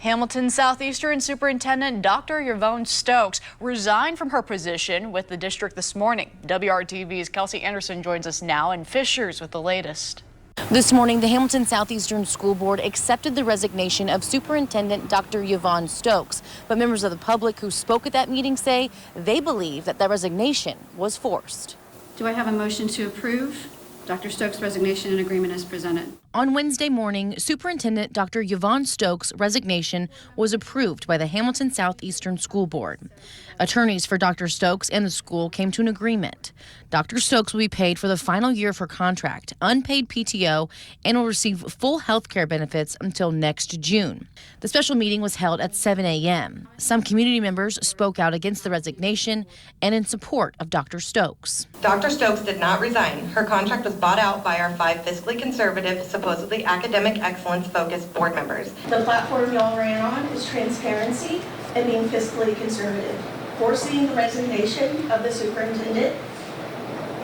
Hamilton Southeastern Superintendent Dr. Yvonne Stokes resigned from her position with the district this morning. WRTV's Kelsey Anderson joins us now in Fishers with the latest. This morning, the Hamilton Southeastern School Board accepted the resignation of Superintendent Dr. Yvonne Stokes, but members of the public who spoke at that meeting say they believe that the resignation was forced. Do I have a motion to approve Dr. Stokes' resignation and agreement as presented? On Wednesday morning, Superintendent Dr. Yvonne Stokes' resignation was approved by the Hamilton Southeastern School Board. Attorneys for Dr. Stokes and the school came to an agreement. Dr. Stokes will be paid for the final year of her contract, unpaid PTO, and will receive full health care benefits until next June. The special meeting was held at 7 a.m. Some community members spoke out against the resignation and in support of Dr. Stokes. Dr. Stokes did not resign. Her contract was bought out by our 5 fiscally conservative, supposedly academic excellence-focused board members. The platform y'all ran on is transparency and being fiscally conservative. Forcing the resignation of the superintendent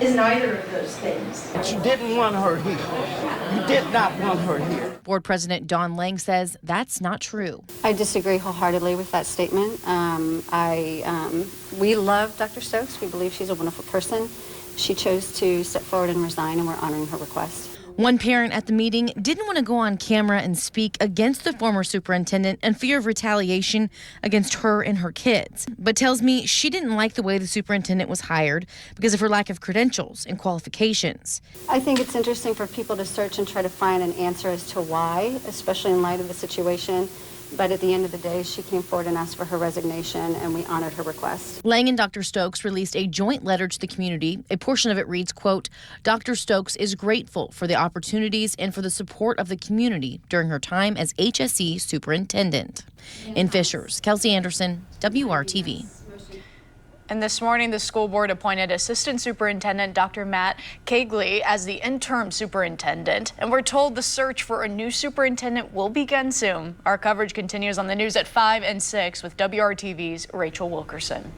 is neither of those things. You didn't want her here. You did not want her here. Board President Dawn Lang says that's not true. I disagree wholeheartedly with that statement. We love Dr. Stokes. We believe she's a wonderful person. She chose to step forward and resign, and we're honoring her request. One parent at the meeting didn't want to go on camera and speak against the former superintendent in fear of retaliation against her and her kids, but tells me she didn't like the way the superintendent was hired because of her lack of credentials and qualifications. I think it's interesting for people to search and try to find an answer as to why, especially in light of the situation. But at the end of the day, she came forward and asked for her resignation, and we honored her request. Lang and Dr. Stokes released a joint letter to the community. A portion of it reads, quote, Dr. Stokes is grateful for the opportunities and for the support of the community during her time as HSE superintendent. In Fishers, Kelsey Anderson, WRTV. And this morning, the school board appointed Assistant Superintendent Dr. Matt Cagley as the interim superintendent. And we're told the search for a new superintendent will begin soon. Our coverage continues on the news at 5 and 6 with WRTV's Rachel Wilkerson.